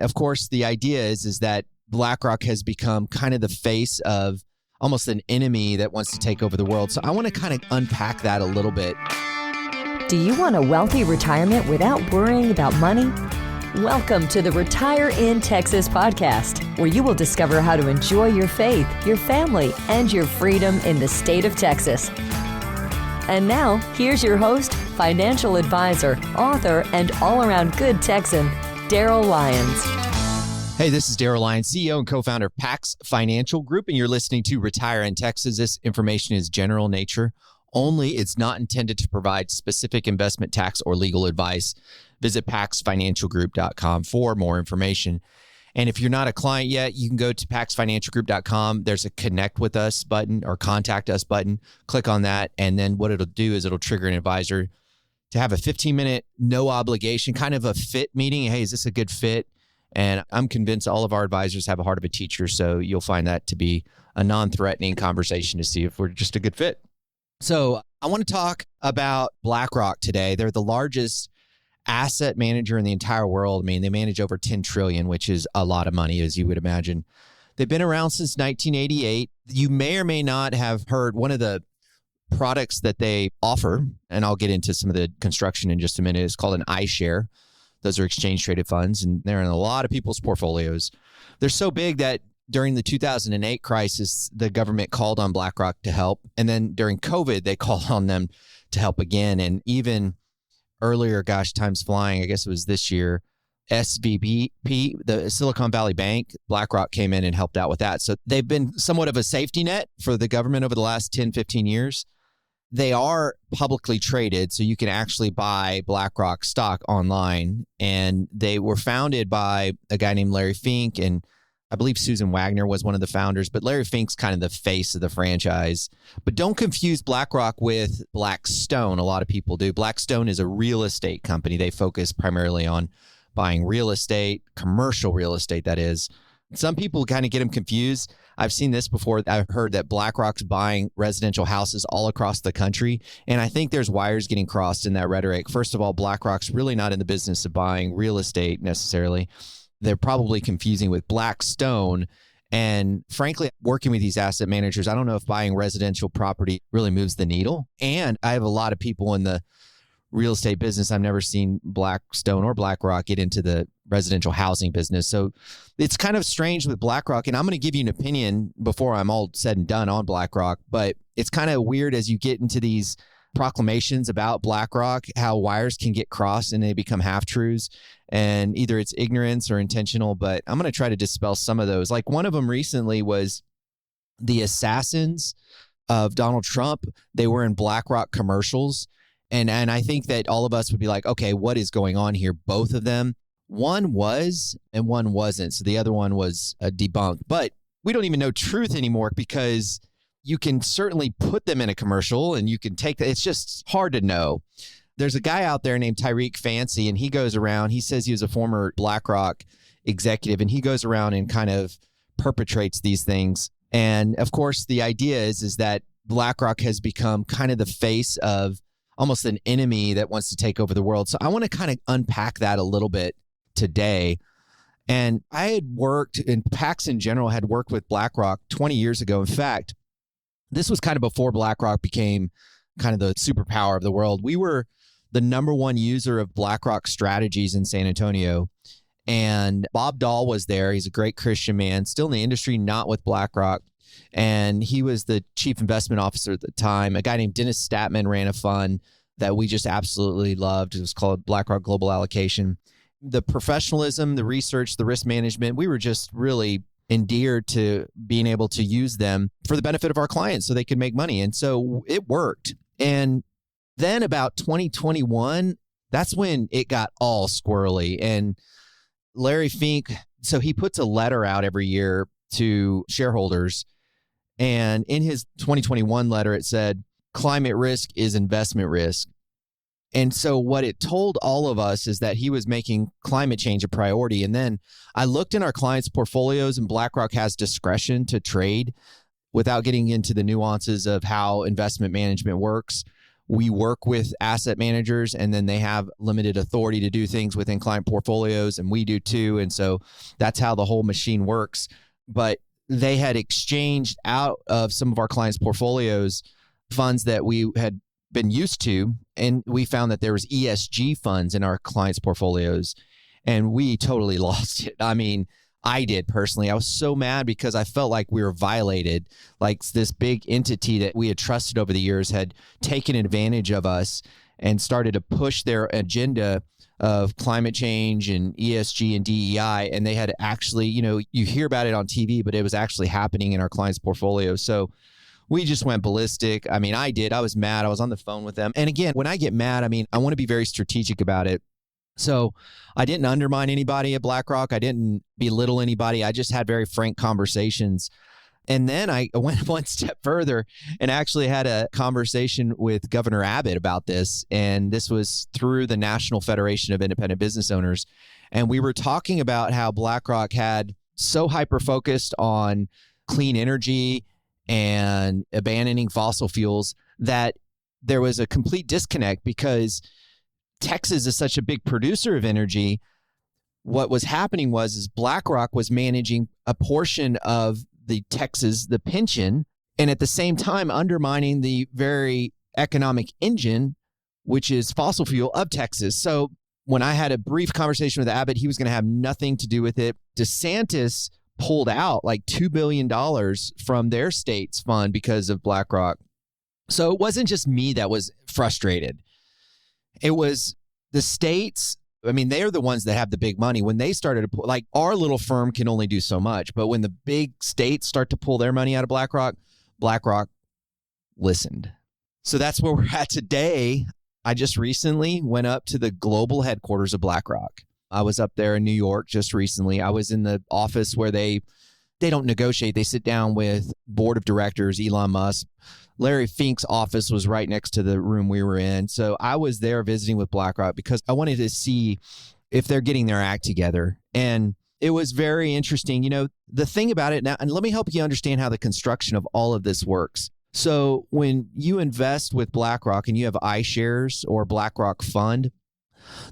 of course, the idea is that BlackRock has become kind of the face of almost an enemy that wants to take over the world. So I want to kind of unpack that a little bit. Do you want a wealthy retirement without worrying about money? Welcome to the Retire in Texas podcast, where you will discover how to enjoy your faith, your family, and your freedom in the state of Texas. And now, here's your host, financial advisor, author, and all-around good Texan, Darryl Lyons. Hey, this is Darryl Lyons, CEO and co-founder of PAX Financial Group, and you're listening to Retire in Texas. This information is general nature only. It's not intended to provide specific investment, tax, or legal advice. Visit paxfinancialgroup.com for more information. And if you're not a client yet, you can go to paxfinancialgroup.com. There's a connect with us button or contact us button. Click on that. And then what it'll do is it'll trigger an advisor to have a 15-minute, no obligation, kind of a fit meeting. Hey, is this a good fit? And I'm convinced all of our advisors have a heart of a teacher. So you'll find that to be a non-threatening conversation to see if we're just a good fit. So I want to talk about BlackRock today. They're the largest asset manager in the entire world. I mean, they manage over 10 trillion, which is a lot of money, as you would imagine. They've been around since 1988. You may or may not have heard one of the products that they offer, and I'll get into some of the construction in just a minute, is called an iShare. Those are exchange traded funds, and they're in a lot of people's portfolios. They're so big that during the 2008 crisis, the government called on BlackRock to help. And then during COVID, they called on them to help again. And even earlier, gosh, time's flying, I guess it was this year, SVB, the Silicon Valley Bank, BlackRock came in and helped out with that. So they've been somewhat of a safety net for the government over the last 10, 15 years. They are publicly traded, so you can actually buy BlackRock stock online. And they were founded by a guy named Larry Fink, and I believe Susan Wagner was one of the founders, but Larry Fink's kind of the face of the franchise. But don't confuse BlackRock with Blackstone. A lot of people do. Blackstone is a real estate company. They focus primarily on buying real estate, commercial real estate, that is. Some people kind of get them confused. I've seen this before. I've heard that BlackRock's buying residential houses all across the country. And I think there's wires getting crossed in that rhetoric. First of all, BlackRock's really not in the business of buying real estate necessarily. They're probably confusing with Blackstone. And frankly, working with these asset managers, I don't know if buying residential property really moves the needle. And I have a lot of people in the real estate business. I've never seen Blackstone or BlackRock get into the residential housing business. So it's kind of strange with BlackRock. And I'm going to give you an opinion before I'm all said and done on BlackRock. But it's kind of weird as you get into these proclamations about BlackRock, how wires can get crossed and they become half-truths. And either it's ignorance or intentional, but I'm going to try to dispel some of those. Like one of them recently was the assassins of Donald Trump. They were in BlackRock commercials. And I think that all of us would be like, okay, what is going on here? Both of them. One was and one wasn't. So the other one was debunked. But we don't even know truth anymore because you can certainly put them in a commercial and you can take that. It's just hard to know. There's a guy out there named Tariq Fancy, and he goes around. He says he was a former BlackRock executive, and he goes around and kind of perpetrates these things. And of course, the idea is that BlackRock has become kind of the face of almost an enemy that wants to take over the world. So I want to kind of unpack that a little bit today. And I had worked, and PAX in general had worked with BlackRock 20 years ago. In fact, this was kind of before BlackRock became kind of the superpower of the world. We were the number one user of BlackRock strategies in San Antonio. And Bob Dahl was there. He's a great Christian man, still in the industry, not with BlackRock. And he was the chief investment officer at the time. A guy named Dennis Statman ran a fund that we just absolutely loved. It was called BlackRock Global Allocation. The professionalism, the research, the risk management, we were just really endeared to being able to use them for the benefit of our clients so they could make money. And so it worked. And then about 2021, that's when it got all squirrely. And Larry Fink, so he puts a letter out every year to shareholders. And in his 2021 letter, it said, climate risk is investment risk. And so what it told all of us is that he was making climate change a priority. And then I looked in our clients' portfolios, and BlackRock has discretion to trade without getting into the nuances of how investment management works. we work with asset managers and then they have limited authority to do things within client portfolios, and we do too. And so that's how the whole machine works. But they had exchanged out of some of our clients' portfolios funds that we had been used to, and we found that there was ESG funds in our clients' portfolios, and we totally lost it. I mean, I did personally. I was so mad because I felt like we were violated. Like this big entity that we had trusted over the years had taken advantage of us and started to push their agenda of climate change and ESG and DEI. And they had actually, you hear about it on TV, but it was actually happening in our clients' portfolio. So we just went ballistic. I mean, I did. I was mad. I was on the phone with them. And again, when I get mad, I want to be very strategic about it. So I didn't undermine anybody at BlackRock. I didn't belittle anybody. I just had very frank conversations. And then I went one step further and actually had a conversation with Governor Abbott about this. And this was through the National Federation of Independent Business Owners. And we were talking about how BlackRock had so hyper-focused on clean energy and abandoning fossil fuels that there was a complete disconnect because Texas is such a big producer of energy. What was happening is BlackRock was managing a portion of the pension, and at the same time undermining the very economic engine, which is fossil fuel of Texas. So when I had a brief conversation with Abbott, he was going to have nothing to do with it. DeSantis pulled out like $2 billion from their state's fund because of BlackRock. So it wasn't just me that was frustrated. It was the states. I mean, they're the ones that have the big money. When they started to pull, like our little firm can only do so much, but when the big states start to pull their money out of BlackRock, BlackRock listened. So that's where we're at today. I just recently went up to the global headquarters of BlackRock. I was up there in New York just recently. I was in the office where they don't negotiate. They sit down with board of directors, Elon Musk. Larry Fink's office was right next to the room we were in. So I was there visiting with BlackRock because I wanted to see if they're getting their act together. And it was very interesting. The thing about it now, and let me help you understand how the construction of all of this works. So when you invest with BlackRock and you have iShares or BlackRock Fund,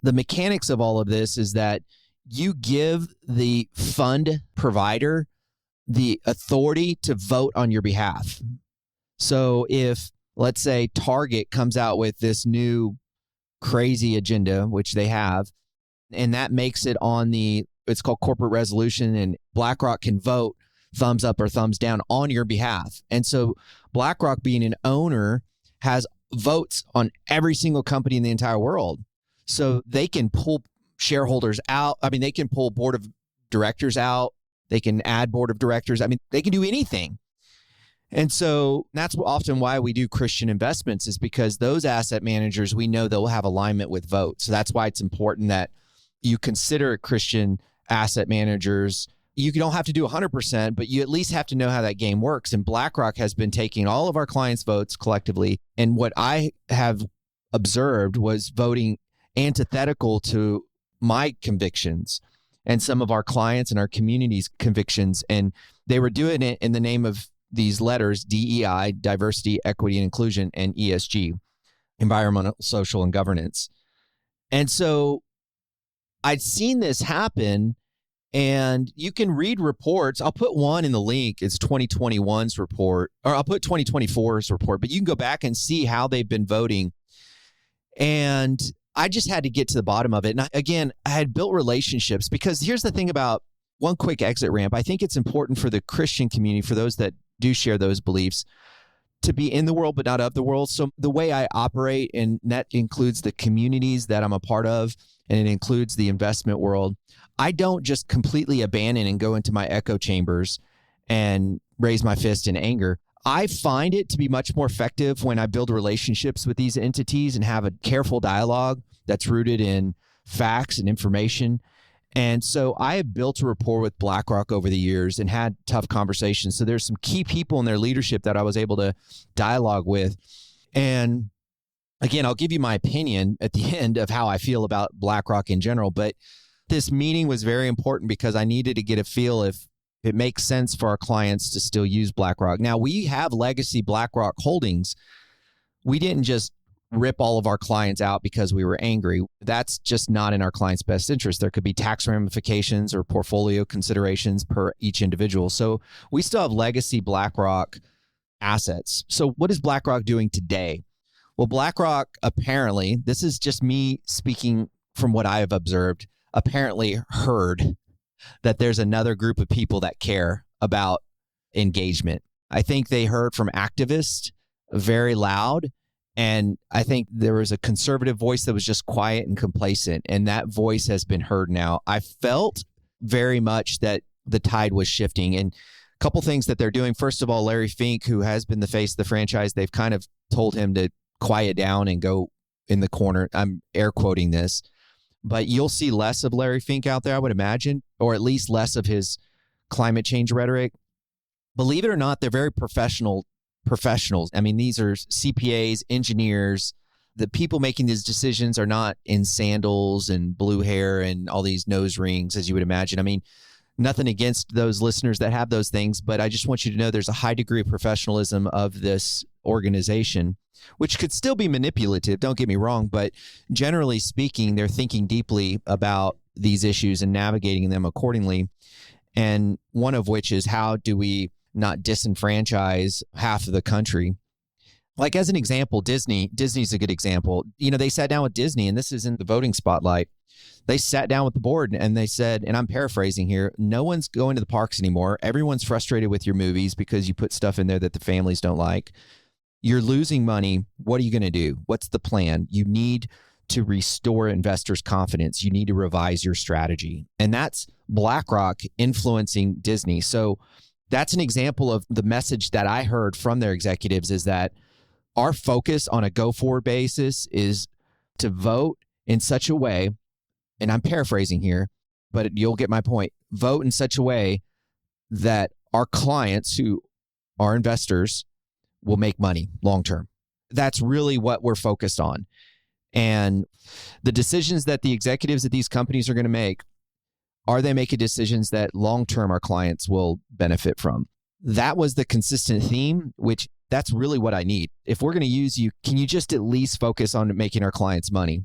the mechanics of all of this is that you give the fund provider the authority to vote on your behalf. So if, let's say, Target comes out with this new crazy agenda, which they have, and that makes it it's called corporate resolution, and BlackRock can vote thumbs up or thumbs down on your behalf. And so BlackRock, being an owner, has votes on every single company in the entire world. So they can pull shareholders out. I mean, they can pull board of directors out. They can add board of directors. I mean, they can do anything. And so that's often why we do Christian investments, is because those asset managers, we know they'll have alignment with votes. So that's why it's important that you consider Christian asset managers. You don't have to do 100%, but you at least have to know how that game works. And BlackRock has been taking all of our clients' votes collectively. And what I have observed was voting antithetical to my convictions and some of our clients and our community's convictions. And they were doing it in the name of these letters: DEI, diversity, equity, and inclusion, and ESG, environmental, social, and governance. And so I'd seen this happen, and you can read reports. I'll put one in the link. It's 2021's report, or I'll put 2024's report, but you can go back and see how they've been voting. And I just had to get to the bottom of it. And I had built relationships, because here's the thing about one quick exit ramp. I think it's important for the Christian community, for those that do share those beliefs, to be in the world but not of the world. So the way I operate, and that includes the communities that I'm a part of, and it includes the investment world, I don't just completely abandon and go into my echo chambers and raise my fist in anger. I find it to be much more effective when I build relationships with these entities and have a careful dialogue that's rooted in facts and information. And so I have built a rapport with BlackRock over the years and had tough conversations. So there's some key people in their leadership that I was able to dialogue with. And again, I'll give you my opinion at the end of how I feel about BlackRock in general. But this meeting was very important because I needed to get a feel if it makes sense for our clients to still use BlackRock. Now, we have legacy BlackRock holdings. We didn't just rip all of our clients out because we were angry. That's just not in our client's best interest. There could be tax ramifications or portfolio considerations per each individual. So we still have legacy BlackRock assets. So what is BlackRock doing today? Well, BlackRock apparently, this is just me speaking from what I have observed, apparently heard that there's another group of people that care about engagement. I think they heard from activists very loud. And I think there was a conservative voice that was just quiet and complacent. And that voice has been heard now. I felt very much that the tide was shifting. And a couple things that they're doing. First of all, Larry Fink, who has been the face of the franchise, they've kind of told him to quiet down and go in the corner. I'm air quoting this. But you'll see less of Larry Fink out there, I would imagine, or at least less of his climate change rhetoric. Believe it or not, they're very professionals. I mean, these are CPAs, engineers. The people making these decisions are not in sandals and blue hair and all these nose rings, as you would imagine. I mean, nothing against those listeners that have those things, but I just want you to know there's a high degree of professionalism of this organization, which could still be manipulative, don't get me wrong, but generally speaking, they're thinking deeply about these issues and navigating them accordingly. And one of which is, how do we not disenfranchise half of the country? Like, as an example, Disney's a good example. You know, they sat down with Disney, and this is in the voting spotlight. They sat down with the board and they said, and I'm paraphrasing here, no one's going to the parks anymore. Everyone's frustrated with your movies because you put stuff in there that the families don't like. You're losing money. What are you going to do? What's the plan? You need to restore investors' confidence. You need to revise your strategy. And that's BlackRock influencing Disney. So that's an example of the message that I heard from their executives, is that our focus on a go-forward basis is to vote in such a way, and I'm paraphrasing here, but you'll get my point, vote in such a way that our clients, who are investors, will make money long-term. That's really what we're focused on. And the decisions that the executives at these companies are going to make, are they making decisions that long-term our clients will benefit from? That was the consistent theme, which that's really what I need. If we're going to use you, can you just at least focus on making our clients money?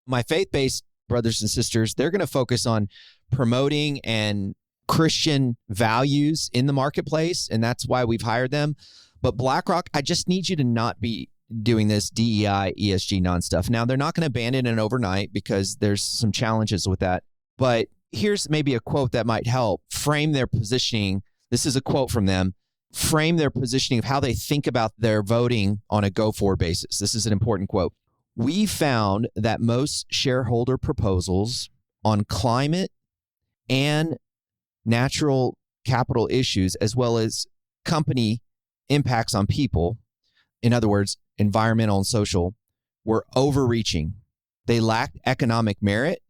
My faith-based brothers and sisters, they're going to focus on promoting and Christian values in the marketplace, and that's why we've hired them. But BlackRock, I just need you to not be doing this DEI, ESG non-stuff. Now, they're not going to abandon it overnight because there's some challenges with that. But here's maybe a quote that might help frame their positioning. This is a quote from them. Frame their positioning of how they think about their voting on a go-forward basis. This is an important quote. We found that most shareholder proposals on climate and natural capital issues, as well as company impacts on people, in other words, environmental and social, were overreaching. They lacked economic merit,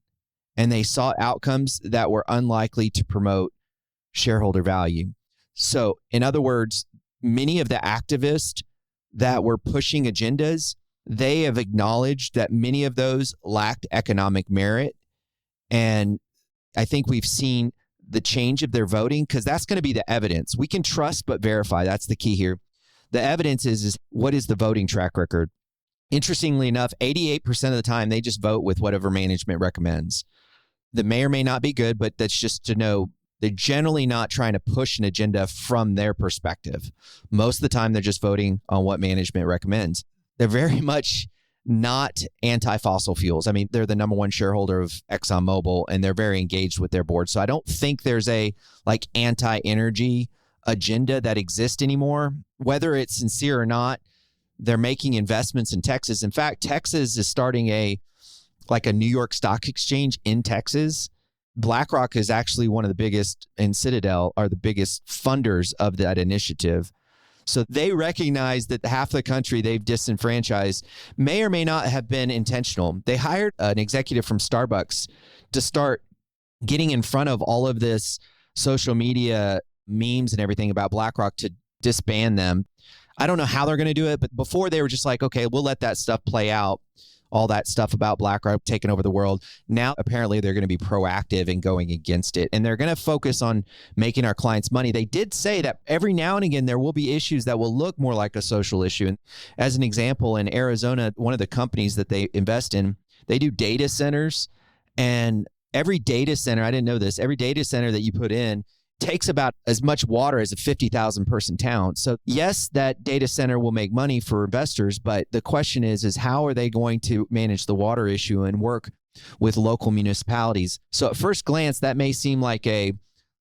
and they sought outcomes that were unlikely to promote shareholder value. So, in other words, many of the activists that were pushing agendas, they have acknowledged that many of those lacked economic merit. And I think we've seen the change of their voting, because that's going to be the evidence. We can trust but verify. That's the key here. The evidence is what is the voting track record? Interestingly enough, 88% of the time, they just vote with whatever management recommends. That may or may not be good, but that's just to know they're generally not trying to push an agenda from their perspective. Most of the time, they're just voting on what management recommends. They're very much not anti-fossil fuels. I mean, they're the number one shareholder of ExxonMobil, and they're very engaged with their board. So I don't think there's a anti-energy agenda that exists anymore. Whether it's sincere or not, they're making investments in Texas. In fact, Texas is starting a New York Stock Exchange in Texas. BlackRock is actually one of the biggest, and Citadel are the biggest funders of that initiative. So they recognize that half the country they've disenfranchised may or may not have been intentional. They hired an executive from Starbucks to start getting in front of all of this social media memes and everything about BlackRock to disband them. I don't know how they're going to do it, but before they were just like, okay, we'll let that stuff play out. all that stuff about BlackRock taking over the world. Now, apparently, they're going to be proactive in going against it, and they're going to focus on making our clients money. They did say that every now and again, there will be issues that will look more like a social issue. And as an example, in Arizona, one of the companies that they invest in, they do data centers, and every data center, I didn't know this, every data center that you put in takes about as much water as a 50,000 person town. So yes, that data center will make money for investors, but the question is how are they going to manage the water issue and work with local municipalities? So at first glance, that may seem like a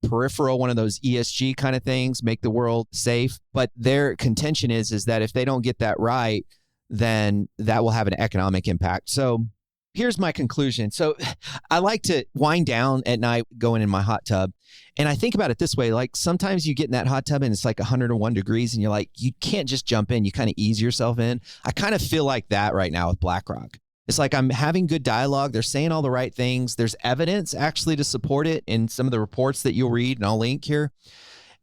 peripheral, one of those ESG kind of things, make the world safe. But their contention is that if they don't get that right, then that will have an economic impact. So here's my conclusion. So I like to wind down at night going in my hot tub. And I think about it this way, like sometimes you get in that hot tub and it's like 101 degrees and you're like, you can't just jump in. You kind of ease yourself in. I kind of feel like that right now with BlackRock. It's like I'm having good dialogue. They're saying all the right things. There's evidence actually to support it in some of the reports that you'll read, and I'll link here.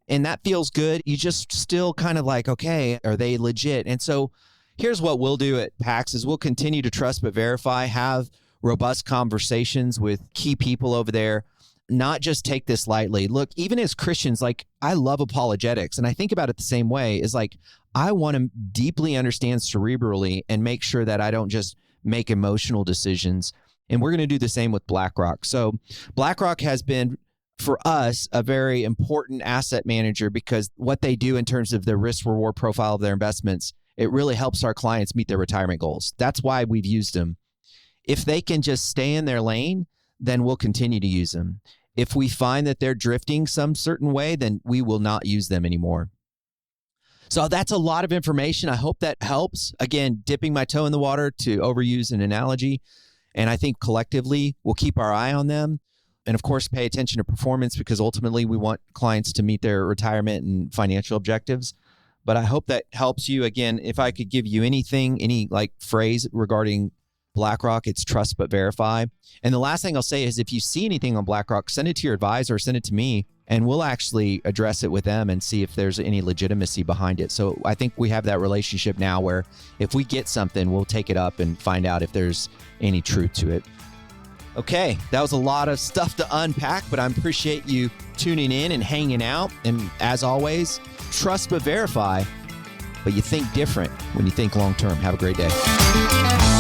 And that feels good. You just still kind of like, okay, are they legit? And so here's what we'll do at PAX is we'll continue to trust but verify, have robust conversations with key people over there, not just take this lightly. Look, even as Christians, like I love apologetics, and I think about it the same way, is like I want to deeply understand cerebrally and make sure that I don't just make emotional decisions. And we're going to do the same with BlackRock. So BlackRock has been, for us, a very important asset manager because what they do in terms of the risk reward profile of their investments, it really helps our clients meet their retirement goals. That's why we've used them. If they can just stay in their lane, then we'll continue to use them. If we find that they're drifting some certain way, then we will not use them anymore. So that's a lot of information. I hope that helps. Again, dipping my toe in the water to overuse an analogy. And I think collectively we'll keep our eye on them. And of course, pay attention to performance because ultimately we want clients to meet their retirement and financial objectives. But I hope that helps you. Again, if I could give you anything, any like phrase regarding BlackRock, it's trust but verify. And the last thing I'll say is if you see anything on BlackRock, send it to your advisor, send it to me, and we'll actually address it with them and see if there's any legitimacy behind it. So I think we have that relationship now where if we get something, we'll take it up and find out if there's any truth to it. Okay, that was a lot of stuff to unpack, but I appreciate you tuning in and hanging out. And as always, trust but verify, but you think different when you think long term. Have a great day.